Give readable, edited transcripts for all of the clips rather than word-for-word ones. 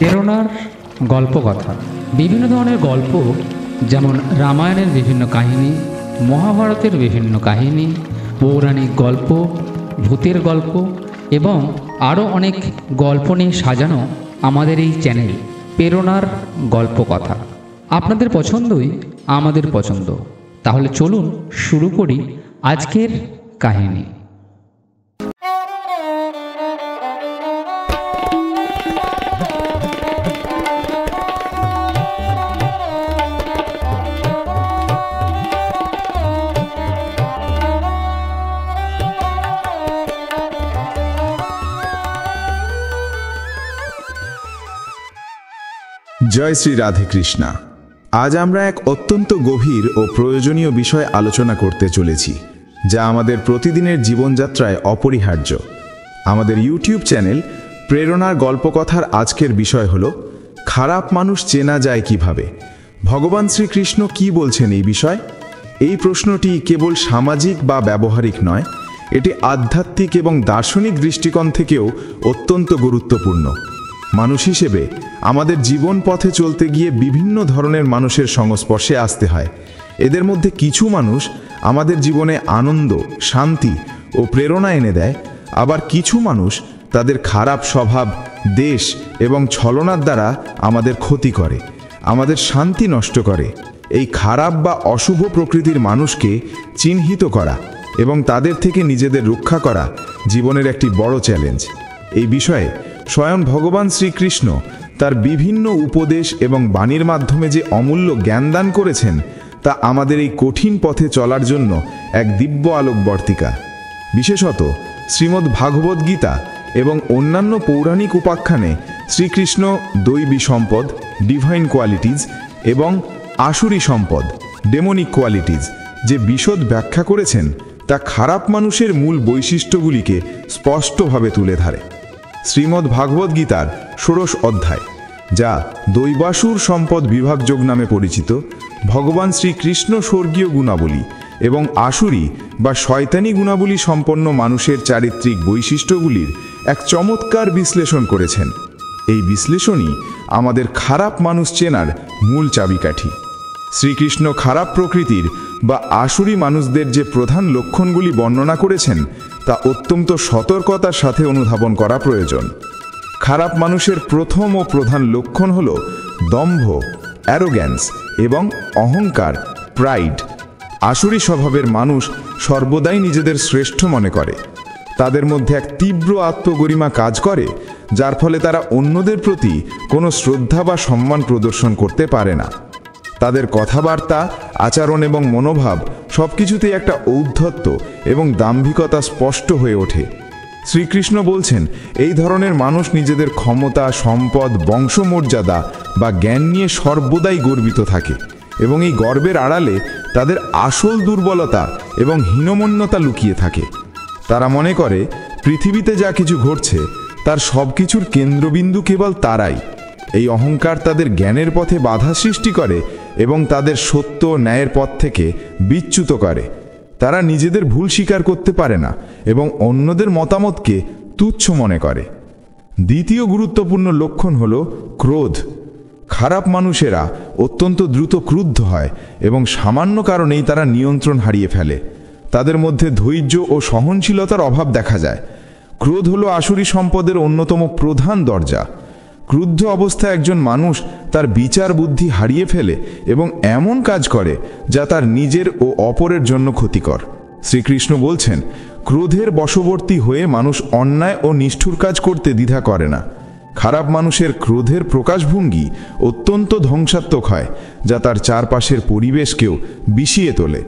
প্রেরণার গল্পকথা। বিভিন্ন ধরনের গল্প, যেমন রামায়ণের বিভিন্ন কাহিনী, মহাভারতের বিভিন্ন কাহিনী, পৌরাণিক গল্প, ভূতের গল্প এবং আরও অনেক গল্প নিয়ে সাজানো আমাদের এই চ্যানেল প্রেরণার গল্পকথা। আপনাদের পছন্দই আমাদের পছন্দ। তাহলে চলুন শুরু করি আজকের কাহিনী। জয় শ্রী রাধে কৃষ্ণা। আজ আমরা এক অত্যন্ত গভীর ও প্রয়োজনীয় বিষয় আলোচনা করতে চলেছি, যা আমাদের প্রতিদিনের জীবনযাত্রায় অপরিহার্য। আমাদের ইউটিউব চ্যানেল প্রেরণার গল্পকথার আজকের বিষয় হল খারাপ মানুষ চেনা যায় কিভাবে। ভগবান শ্রীকৃষ্ণ কি বলছেন এই বিষয়? এই প্রশ্নটি কেবল সামাজিক বা ব্যবহারিক নয়, এটি আধ্যাত্মিক এবং দার্শনিক দৃষ্টিকোণ থেকেও অত্যন্ত গুরুত্বপূর্ণ। মানুষ হিসেবে আমাদের জীবন পথে চলতে গিয়ে বিভিন্ন ধরনের মানুষের সংস্পর্শে আসতে হয়। এদের মধ্যে কিছু মানুষ আমাদের জীবনে আনন্দ, শান্তি ও প্রেরণা এনে দেয়, আবার কিছু মানুষ তাদের খারাপ স্বভাব, দেশ এবং ছলনার দ্বারা আমাদের ক্ষতি করে, আমাদের শান্তি নষ্ট করে। এই খারাপ বা অশুভ প্রকৃতির মানুষকে চিহ্নিত করা এবং তাদের থেকে নিজেদের রক্ষা করা জীবনের একটি বড় চ্যালেঞ্জ। এই বিষয়ে স্বয়ং ভগবান শ্রীকৃষ্ণ তার বিভিন্ন উপদেশ এবং বাণীর মাধ্যমে যে অমূল্য জ্ঞান দান করেছেন, তা আমাদের এই কঠিন পথে চলার জন্য এক দিব্য আলোকবর্তিকা। বিশেষত শ্রীমদ্ ভাগবত গীতা এবং অন্যান্য পৌরাণিক উপাখ্যানে শ্রীকৃষ্ণ দৈবী সম্পদ, ডিভাইন কোয়ালিটিজ এবং আসুরী সম্পদ, ডেমনিক কোয়ালিটিজ যে বিশদ ব্যাখ্যা করেছেন, তা খারাপ মানুষের মূল বৈশিষ্ট্যগুলিকে স্পষ্টভাবে তুলে ধরে। শ্রীমদ্ ভাগবত গীতার ১৬ অধ্যায়, যা দৈবাসুর সম্পদ বিভাগযোগ নামে পরিচিত, ভগবান শ্রীকৃষ্ণ স্বর্গীয় গুণাবলী এবং আসুরী বা শয়তানি গুণাবলী সম্পন্ন মানুষের চারিত্রিক বৈশিষ্ট্যগুলির এক চমৎকার বিশ্লেষণ করেছেন। এই বিশ্লেষণই আমাদের খারাপ মানুষ চেনার মূল চাবিকাঠি। শ্রীকৃষ্ণ খারাপ প্রকৃতির বা আসুরী মানুষদের যে প্রধান লক্ষণগুলি বর্ণনা করেছেন, তা অত্যন্ত সতর্কতার সাথে অনুধাবন করা প্রয়োজন। খারাপ মানুষের প্রথম ও প্রধান লক্ষণ হল দম্ভ, অ্যারোগ্যান্স এবং অহংকার, প্রাইড। আসুরী স্বভাবের মানুষ সর্বদাই নিজেদের শ্রেষ্ঠ মনে করে। তাদের মধ্যে এক তীব্র আত্মগরিমা কাজ করে, যার ফলে তারা অন্যদের প্রতি কোনো শ্রদ্ধা বা সম্মান প্রদর্শন করতে পারে না। তাদের কথাবার্তা, আচরণ এবং মনোভাব সবকিছুতেই একটা ঔদ্ধত্য এবং দাম্ভিকতা স্পষ্ট হয়ে ওঠে। শ্রীকৃষ্ণ বলছেন, এই ধরনের মানুষ নিজেদের ক্ষমতা, সম্পদ, বংশমর্যাদা বা জ্ঞান নিয়ে সর্বদাই গর্বিত থাকে এবং এই গর্বের আড়ালে তাদের আসল দুর্বলতা এবং হীনমন্যতা লুকিয়ে থাকে। তারা মনে করে পৃথিবীতে যা কিছু ঘটছে তার সব কিছুর কেন্দ্রবিন্দু কেবল তারাই। এই অহংকার তাদের জ্ঞানের পথে বাধা সৃষ্টি করে এবং তাদের সত্য, ন্যায়ের পথ থেকে বিচ্যুত করে। তারা নিজেদের ভুল স্বীকার করতে পারে না এবং অন্যদের মতামতকে তুচ্ছ মনে করে। দ্বিতীয় গুরুত্বপূর্ণ লক্ষণ হল ক্রোধ। খারাপ মানুষেরা অত্যন্ত দ্রুত ক্রুদ্ধ হয় এবং সামান্য কারণেই তারা নিয়ন্ত্রণ হারিয়ে ফেলে। তাদের মধ্যে ধৈর্য ও সহনশীলতার অভাব দেখা যায়। ক্রোধ হল আসুরী সম্পদের অন্যতম প্রধান দরজা। ক্রুদ্ধ অবস্থায় একজন মানুষ তার বিচার বুদ্ধি হারিয়ে ফেলে এবং এমন কাজ করে যা তার নিজের ও অপরের জন্য ক্ষতিকর। শ্রীকৃষ্ণ বলছেন, ক্রোধের বশবর্তী হয়ে মানুষ অন্যায় ও নিষ্ঠুর কাজ করতে দ্বিধা করে না। খারাপ মানুষের ক্রোধের প্রকাশভঙ্গি অত্যন্ত ধ্বংসাত্মক হয়, যা তার চারপাশের পরিবেশকেও বিষিয়ে তোলে।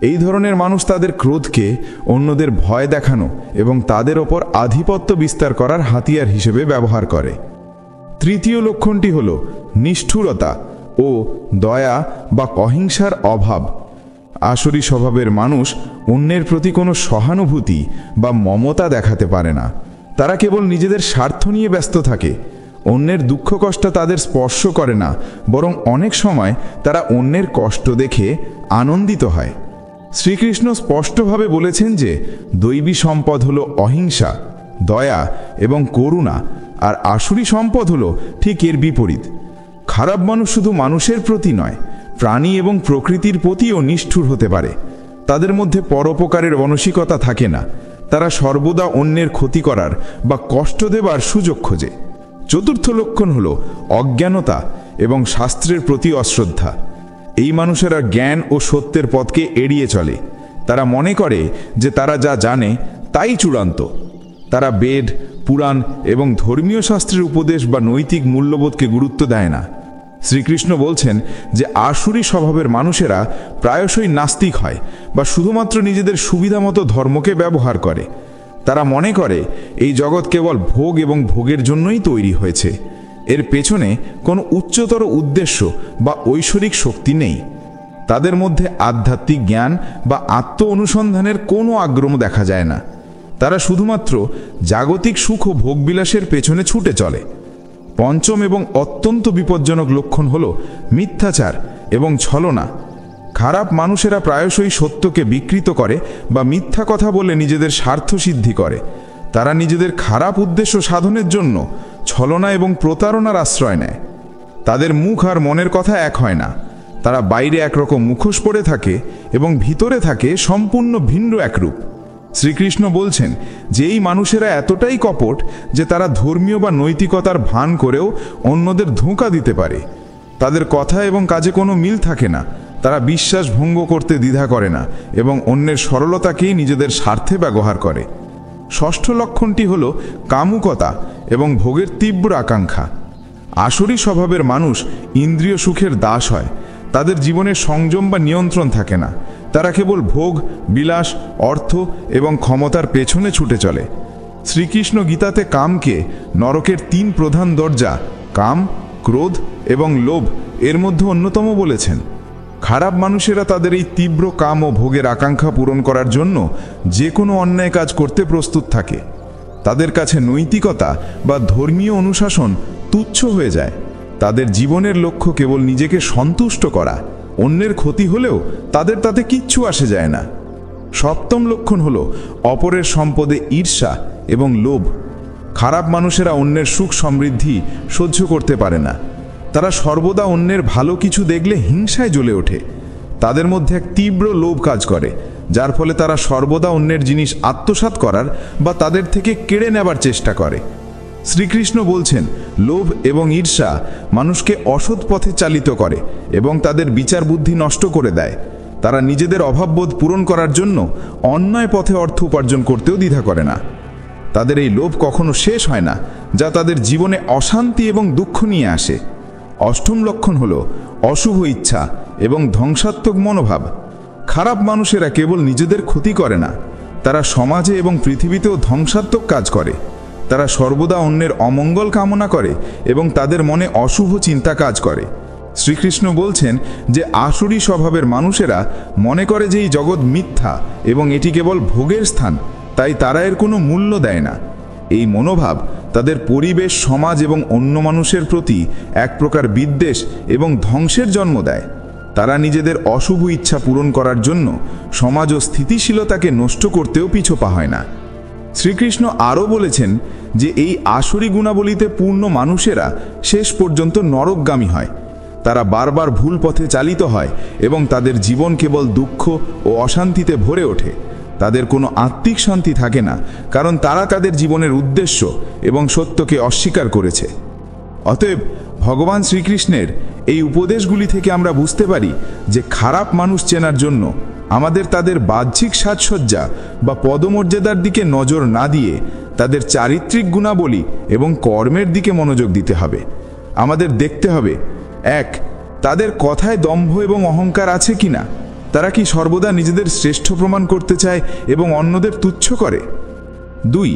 এই ধরনের মানুষ তাদের ক্রোধকে অন্যদের ভয় দেখানো এবং তাদের ওপর আধিপত্য বিস্তার করার হাতিয়ার হিসেবে ব্যবহার করে। তৃতীয় লক্ষণটি হল নিষ্ঠুরতা ও দয়া বা অহিংসার অভাব। আসুরী স্বভাবের মানুষ অন্যের প্রতি কোনো সহানুভূতি বা মমতা দেখাতে পারে না। তারা কেবল নিজেদের স্বার্থ নিয়ে ব্যস্ত থাকে। অন্যের দুঃখ কষ্ট তাদের স্পর্শ করে না, বরং অনেক সময় তারা অন্যের কষ্ট দেখে আনন্দিত হয়। শ্রীকৃষ্ণ স্পষ্টভাবে বলেছেন যে দৈবী সম্পদ হল অহিংসা, দয়া এবং করুণা, আর আসুরি সম্পদ হলো ঠিক এর বিপরীত। খারাপ মানুষ শুধু মানুষের প্রতি নয়, প্রাণী এবং প্রকৃতির প্রতিও নিষ্ঠুর হতে পারে। তাদের মধ্যে পরোপকারের মানসিকতা থাকে না, তারা সর্বদা অন্যের ক্ষতি করার বা কষ্ট দেবার সুযোগ খোঁজে। চতুর্থ লক্ষণ হল অজ্ঞানতা এবং শাস্ত্রের প্রতি অশ্রদ্ধা। এই মানুষেরা জ্ঞান ও সত্যের পথকে এড়িয়ে চলে। তারা মনে করে যে তারা যা জানে তাই চূড়ান্ত। তারা বেদ, পুরাণ এবং ধর্মীয় শাস্ত্রের উপদেশ বা নৈতিক মূল্যবোধকে গুরুত্ব দেয় না। শ্রীকৃষ্ণ বলছেন যে আসুরি স্বভাবের মানুষেরা প্রায়শই নাস্তিক হয় বা শুধুমাত্র নিজেদের সুবিধামতো ধর্মকে ব্যবহার করে। তারা মনে করে এই জগৎ কেবল ভোগ এবং ভোগের জন্যই তৈরি হয়েছে, এর পেছনে কোনো উচ্চতর উদ্দেশ্য বা ঐশ্বরিক শক্তি নেই। তাদের মধ্যে আধ্যাত্মিক জ্ঞান বা আত্ম অনুসন্ধানের কোনো আগ্রহ দেখা যায় না। তারা শুধুমাত্র জাগতিক সুখ ও ভোগবিলাসের পেছনে ছুটে চলে। পঞ্চম এবং অত্যন্ত বিপজ্জনক লক্ষণ হল মিথ্যাচার এবং ছলনা। খারাপ মানুষেরা প্রায়শই সত্যকে বিকৃত করে বা মিথ্যা কথা বলে নিজেদের স্বার্থ সিদ্ধি করে। তারা নিজেদের খারাপ উদ্দেশ্য সাধনের জন্য ছলনা এবং প্রতারণার আশ্রয় নেয়। তাদের মুখ আর মনের কথা এক হয় না। তারা বাইরে একরকম মুখোশ পরে থাকে এবং ভিতরে থাকে সম্পূর্ণ ভিন্ন এক রূপ। শ্রীকৃষ্ণ বলছেন যে এই মানুষেরা এতটাই কপট যে তারা ধর্মীয় বা নৈতিকতার ভান করেও অন্যদের ধোঁকা দিতে পারে। তাদের কথা এবং কাজে কোনো মিল থাকে না। তারা বিশ্বাস ভঙ্গ করতে দ্বিধা করে না এবং অন্যের সরলতাকেই নিজেদের স্বার্থে ব্যবহার করে। ষষ্ঠ লক্ষণটি হল কামুকতা এবং ভোগের তীব্র আকাঙ্ক্ষা। আসুরি স্বভাবের মানুষ ইন্দ্রিয় সুখের দাস হয়। তাদের জীবনে সংযম বা নিয়ন্ত্রণ থাকে না। তারা কেবল ভোগ, বিলাস, অর্থ এবং ক্ষমতার পেছনে ছুটে চলে। শ্রীকৃষ্ণ গীতাতে কামকে নরকের 3 প্রধান দরজা কাম, ক্রোধ এবং লোভ এর মধ্যে অন্যতম বলেছেন। খারাপ মানুষেরা তাদের এই তীব্র কাম ও ভোগের আকাঙ্ক্ষা পূরণ করার জন্য যে কোনো অন্যায় কাজ করতে প্রস্তুত থাকে। তাদের কাছে নৈতিকতা বা ধর্মীয় অনুশাসন তুচ্ছ হয়ে যায়। তাদের জীবনের লক্ষ্য কেবল নিজেকে সন্তুষ্ট করা। অন্যের ক্ষতি হলেও তাদের তাতে কিচ্ছু আসে যায় না। সপ্তম লক্ষণ হল অপরের সম্পদে ঈর্ষা এবং লোভ। খারাপ মানুষেরা অন্যের সুখ সমৃদ্ধি সহ্য করতে পারে না। তারা সর্বদা অন্যের ভালো কিছু দেখলে হিংসায় জ্বলে ওঠে। তাদের মধ্যে এক তীব্র লোভ কাজ করে, যার ফলে তারা সর্বদা অন্যের জিনিস আত্মসাৎ করার বা তাদের থেকে কেড়ে নেবার চেষ্টা করে। শ্রীকৃষ্ণ বলছেন লোভ এবং ঈর্ষা মানুষকে অসৎ পথে চালিত করে এবং তাদের বিচার বুদ্ধি নষ্ট করে দেয়। তারা নিজেদের অভাববোধ পূরণ করার জন্য অন্যায় পথে অর্থ উপার্জন করতেও দ্বিধা করে না। তাদের এই লোভ কখনো শেষ হয় না, যা তাদের জীবনে অশান্তি এবং দুঃখ নিয়ে আসে। অষ্টম লক্ষণ হল অশুভ ইচ্ছা এবং ধ্বংসাত্মক মনোভাব। খারাপ মানুষেরা কেবল নিজেদের ক্ষতি করে না, তারা সমাজে এবং পৃথিবীতেও ধ্বংসাত্মক কাজ করে। তারা সর্বদা অন্যের অমঙ্গল কামনা করে এবং তাদের মনে অশুভ চিন্তা কাজ করে। শ্রীকৃষ্ণ বলছেন যে আসুরি স্বভাবের মানুষেরা মনে করে যে এই জগৎ মিথ্যা এবং এটি কেবল ভোগের স্থান, তাই তারা এর কোনো মূল্য দেয় না। এই মনোভাব তাদের পরিবেশ, সমাজ এবং অন্য মানুষের প্রতি এক প্রকার বিদ্বেষ এবং ধ্বংসের জন্ম দেয়। তারা নিজেদের অশুভ ইচ্ছা পূরণ করার জন্য সমাজ ও স্থিতিশীলতাকে নষ্ট করতেও পিছপা হয় না। শ্রীকৃষ্ণ আরও বলেছেন যে এই আসুরি গুণাবলীতে পূর্ণ মানুষেরা শেষ পর্যন্ত নরকগামী হয়। তারা বারবার ভুল পথে চালিত হয় এবং তাদের জীবন কেবল দুঃখ ও অশান্তিতে ভরে ওঠে। তাদের কোনো আত্মিক শান্তি থাকে না, কারণ তারা তাদের জীবনের উদ্দেশ্য এবং সত্যকে অস্বীকার করেছে। অতএব ভগবান শ্রীকৃষ্ণের এই উপদেশগুলি থেকে আমরা বুঝতে পারি যে খারাপ মানুষ চেনার জন্য আমাদের তাদের বাহ্যিক সাজসজ্জা বা পদমর্যাদার দিকে নজর না দিয়ে তাদের চারিত্রিক গুণাবলী এবং কর্মের দিকে মনোযোগ দিতে হবে। আমাদের দেখতে হবে, 1. তাদের কথায় দম্ভ এবং অহংকার আছে কিনা। তারা কি সর্বদা নিজেদের শ্রেষ্ঠ প্রমাণ করতে চায় এবং অন্যদের তুচ্ছ করে? 2.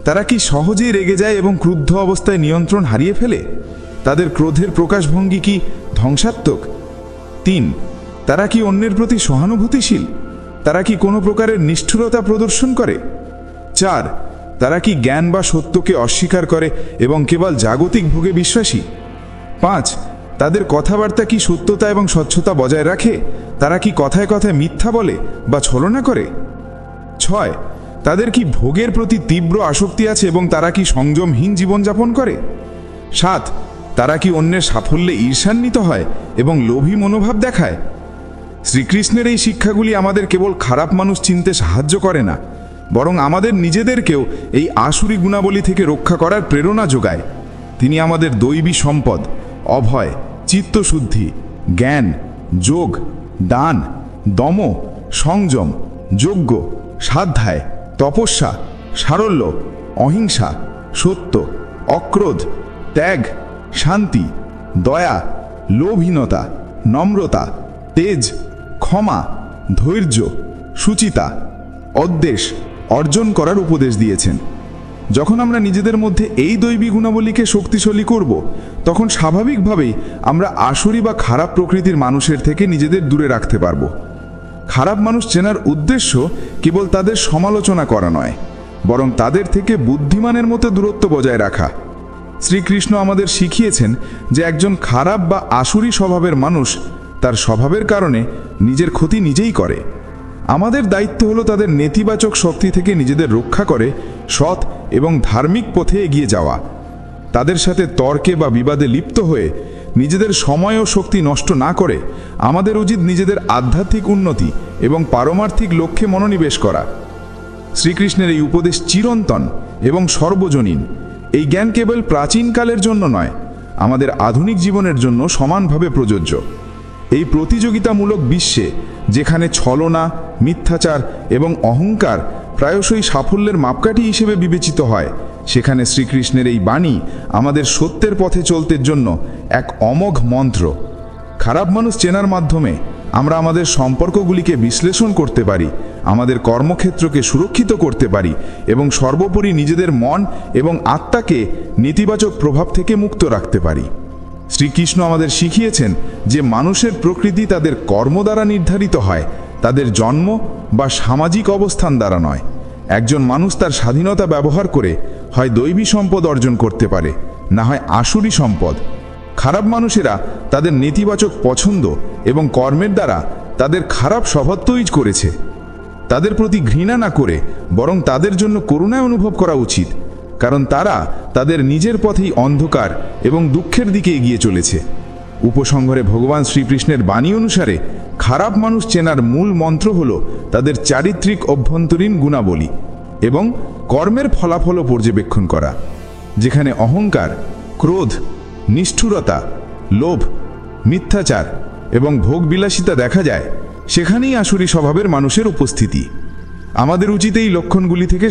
তারা কি সহজেই রেগে যায় এবং ক্রুদ্ধ অবস্থায় নিয়ন্ত্রণ হারিয়ে ফেলে? তাদের ক্রোধের প্রকাশভঙ্গি কি ধ্বংসাত্মক? 3. তারা কি অন্যের প্রতি সহানুভূতিশীল? তারা কি কোনো প্রকারের নিষ্ঠুরতা প্রদর্শন করে? 4. তারা কি জ্ঞান বা সত্যকে অস্বীকার করে এবং কেবল জাগতিক ভোগে বিশ্বাসী? 5. তাদের কথাবার্তা কি সত্যতা এবং স্বচ্ছতা বজায় রাখে? তারা কি কথায় কথায় মিথ্যা বলে বা ছলনা করে? 6. তাদের কি ভোগের প্রতি তীব্র আসক্তি আছে এবং তারা কি সংযমহীন জীবনযাপন করে? 7, তারা কি অন্যের সাফল্যে ঈর্ষান্বিত হয় এবং লোভী মনোভাব দেখায়? শ্রীকৃষ্ণের এই শিক্ষাগুলি আমাদের কেবল খারাপ মানুষ চিনতে সাহায্য করে না, বরং আমাদের নিজেদেরকেও এই আসুরি গুণাবলী থেকে রক্ষা করার প্রেরণা যোগায়। তিনি আমাদের দৈবী সম্পদ, অভয়, চিত্তশুদ্ধি, জ্ঞান, যোগ, দান, দম, সংযম, যজ্ঞ, স্বাধ্যায়, তপস্যা, সারল্য, অহিংসা, সত্য, অক্রোধ, ত্যাগ, শান্তি, দয়া, লোভহীনতা, নম্রতা, তেজ, ক্ষমা, ধৈর্য, শুচিতা, অদ্বেষ অর্জন করার উপদেশ দিয়েছেন। যখন আমরা নিজেদের মধ্যে এই দৈবী গুণাবলীকে শক্তিশালী করব, তখন স্বাভাবিকভাবেই আমরা আসুরি বা খারাপ প্রকৃতির মানুষের থেকে নিজেদের দূরে রাখতে পারব। খারাপ মানুষ চেনার উদ্দেশ্য কেবল তাদের সমালোচনা করা নয়, বরং তাদের থেকে বুদ্ধিমানের মতো দূরত্ব বজায় রাখা। শ্রীকৃষ্ণ আমাদের শিখিয়েছেন যে একজন খারাপ বা আসুরি স্বভাবের মানুষ তার স্বভাবের কারণে নিজের ক্ষতি নিজেই করে। আমাদের দায়িত্ব হলো তাদের নেতিবাচক শক্তি থেকে নিজেদের রক্ষা করে সৎ এবং ধার্মিক পথে এগিয়ে যাওয়া। তাদের সাথে তর্কে বা বিবাদে লিপ্ত হয়ে নিজেদের সময় ও শক্তি নষ্ট না করে আমাদের উচিত নিজেদের আধ্যাত্মিক উন্নতি এবং পারমার্থিক লক্ষ্যে মনোনিবেশ করা। শ্রীকৃষ্ণের এই উপদেশ চিরন্তন এবং সর্বজনীন। এই জ্ঞান কেবল প্রাচীনকালের জন্য নয়, আমাদের আধুনিক জীবনের জন্য সমানভাবে প্রযোজ্য। এই প্রতিযোগিতামূলক বিশ্বে, যেখানে ছলনা, মিথ্যাচার এবং অহংকার প্রায়শই সাফল্যের মাপকাঠি হিসেবে বিবেচিত হয়, সেখানে শ্রীকৃষ্ণের এই বাণী আমাদের সত্যের পথে চলতে জন্য এক অমোঘ মন্ত্র। খারাপ মানুষ চেনার মাধ্যমে আমরা আমাদের সম্পর্কগুলিকে বিশ্লেষণ করতে পারি, আমাদের কর্মক্ষেত্রকে সুরক্ষিত করতে পারি এবং সর্বোপরি নিজেদের মন এবং আত্মাকে নেতিবাচক প্রভাব থেকে মুক্ত রাখতে পারি। শ্রীকৃষ্ণ আমাদের শিখিয়েছেন যে মানুষের প্রকৃতি তাদের কর্ম দ্বারা নির্ধারিত হয়, তাদের জন্ম বা সামাজিক অবস্থান দ্বারা নয়। একজন মানুষ তার স্বাধীনতা ব্যবহার করে হয় দৈবী সম্পদ অর্জন করতে পারে, না হয় আসুরি সম্পদ। খারাপ মানুষেরা তাদের নেতিবাচক পছন্দ এবং কর্মের দ্বারা তাদের খারাপ স্বভাব তৈরি করেছে। তাদের প্রতি ঘৃণা না করে বরং তাদের জন্য করুণা অনুভব করা উচিত, কারণ তারা তাদের নিজের পথেই অন্ধকার এবং দুঃখের দিকে এগিয়ে চলেছে। উপসংহারে ভগবান শ্রীকৃষ্ণের বাণী অনুসারে খারাপ মানুষ চেনার মূল মন্ত্র হল তাদের চারিত্রিক অভ্যন্তরীণ গুণাবলী এবং কর্মের ফলাফলও পর্যবেক্ষণ করা। যেখানে অহংকার, ক্রোধ, নিষ্ঠুরতা, লোভ, মিথ্যাচার এবং ভোগবিলাসিতা দেখা যায়, সেখানেই আসুরি স্বভাবের মানুষের উপস্থিতি। আমাদের উচিত এই লক্ষণগুলি থেকে